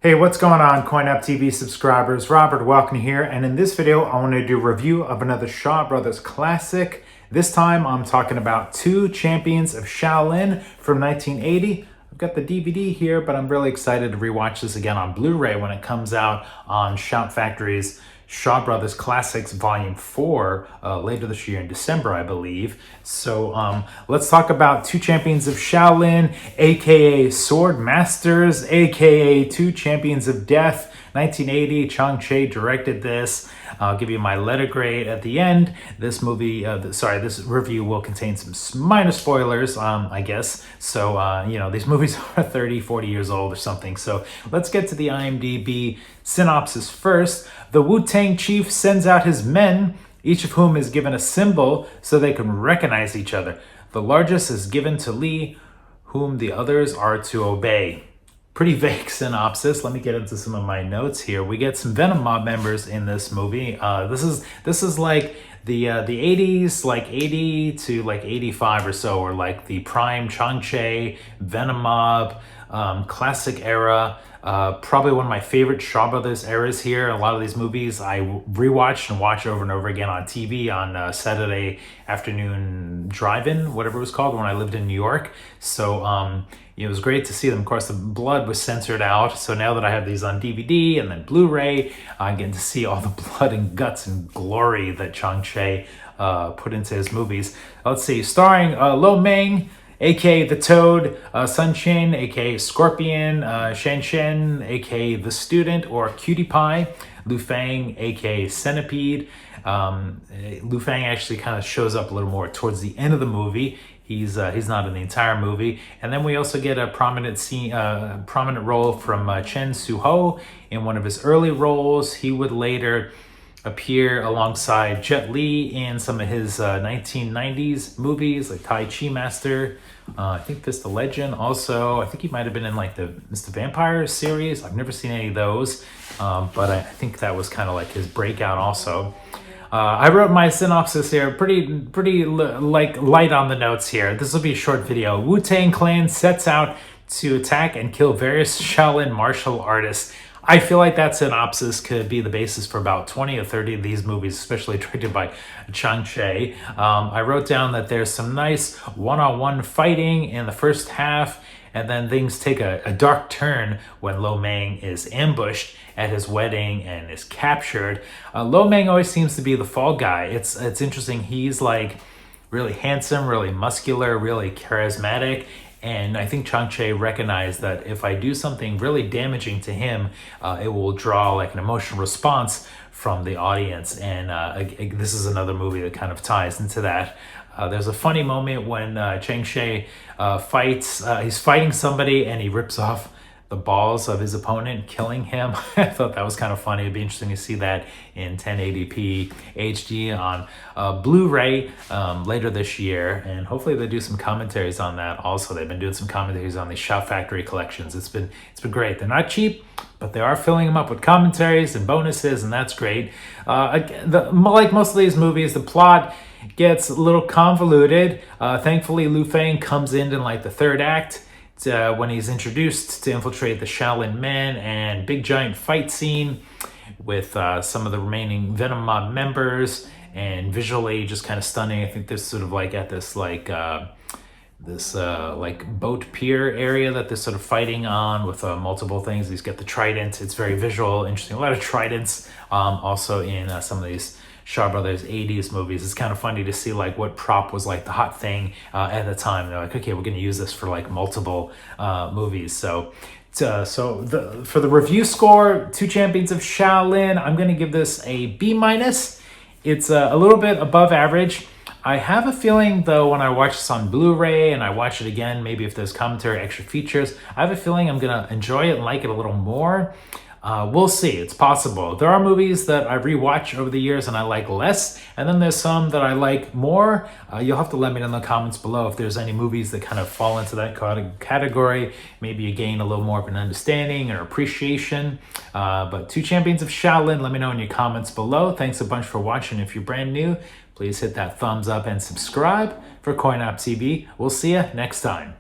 Hey, what's going on, CoinUp TV subscribers? Robert Welkin here, and in this video, I want to do a review of another Shaw Brothers classic. This time, I'm talking about two Champions of Shaolin from 1980. I've got the DVD here, but I'm really excited to rewatch this again on Blu-ray when it comes out on Shout Factory's Shaw Brothers Classics Volume 4 later this year in December, I believe. So let's talk about Two Champions of Shaolin, aka Sword Masters, aka Two Champions of Death. 1980, Chang Cheh directed this. I'll give you my letter grade at the end. This movie, this review will contain some minor spoilers, I guess. So, these movies are 30, 40 years old or something. So let's get to the IMDb synopsis first. The Wu Tang chief sends out his men, each of whom is given a symbol so they can recognize each other. The largest is given to Li, whom the others are to obey. Pretty vague synopsis. Let me get into some of my notes here. We get some Venom Mob members in this movie. This is like the 80s, like 80 to like 85 or so, or like the prime Chang Cheh, Venom Mob, classic era. Probably one of my favorite Shaw Brothers eras here. A lot of these movies I rewatched and watched over and over again on TV on Saturday afternoon drive-in, whatever it was called, when I lived in New York. So it was great to see them. Of course, the blood was censored out. So now that I have these on DVD and then Blu-ray, I'm getting to see all the blood and guts and glory that Chang Cheh put into his movies. Let's see, starring Lo Meng, aka the Toad, Sun Chin, aka Scorpion, Shen Shen, aka the Student or Cutie Pie, Lu Feng, aka Centipede. Lu Feng actually kind of shows up a little more towards the end of the movie. He's not in the entire movie. And then we also get a prominent role from Chen Su-ho in one of his early roles. He would later appear alongside Jet Li in some of his 1990s movies like Tai Chi Master, I think Fist of Legend also. I think he might have been in like the Mr. Vampire series. I've never seen any of those, but I think that was kind of like his breakout also. I wrote my synopsis here, pretty like light on the notes here. This will be a short video. Wu Tang Clan sets out to attack and kill various Shaolin martial artists. I feel like that synopsis could be the basis for about 20 or 30 of these movies, especially directed by Chang Cheh. I wrote down that there's some nice one-on-one fighting in the first half, and then things take a dark turn when Lo Meng is ambushed at his wedding and is captured. Lo Meng always seems to be the fall guy. It's interesting. He's like really handsome, really muscular, really charismatic. And I think Chang Cheh recognized that if I do something really damaging to him, it will draw like an emotional response from the audience. And this is another movie that kind of ties into that. There's a funny moment when Chang Cheh fights, he's fighting somebody and he rips off the balls of his opponent, killing him. I thought that was kind of funny. It'd be interesting to see that in 1080p HD on Blu-ray later this year, and hopefully they do some commentaries on that also. They've been doing some commentaries on these Shout Factory collections. It's been great. They're not cheap, but they are filling them up with commentaries and bonuses, and that's great. Like most of these movies, the plot gets a little convoluted. Thankfully, Lu Feng comes in like the third act, when he's introduced to infiltrate the Shaolin men, and big giant fight scene with some of the remaining Venom Mob members, and visually just kind of stunning. I think this sort of like at this like boat pier area that they're sort of fighting on with multiple things. He's got the trident. It's very visual, interesting. A lot of tridents also in some of these Shaw Brothers 80s movies. It's kind of funny to see like what prop was like the hot thing at the time. They're like, okay, we're going to use this for like multiple movies. So for the review score, Two Champions of Shaolin, I'm going to give this a B-. It's a little bit above average. I have a feeling though, when I watch this on Blu-ray and I watch it again, maybe if there's commentary, extra features, I have a feeling I'm going to enjoy it and like it a little more. We'll see. It's possible. There are movies that I rewatch over the years and I like less, and then there's some that I like more. You'll have to let me know in the comments below if there's any movies that kind of fall into that category. Maybe you gain a little more of an understanding or appreciation. But Two Champions of Shaolin, let me know in your comments below. Thanks a bunch for watching. If you're brand new, please hit that thumbs up and subscribe for CoinUp TV. We'll see you next time.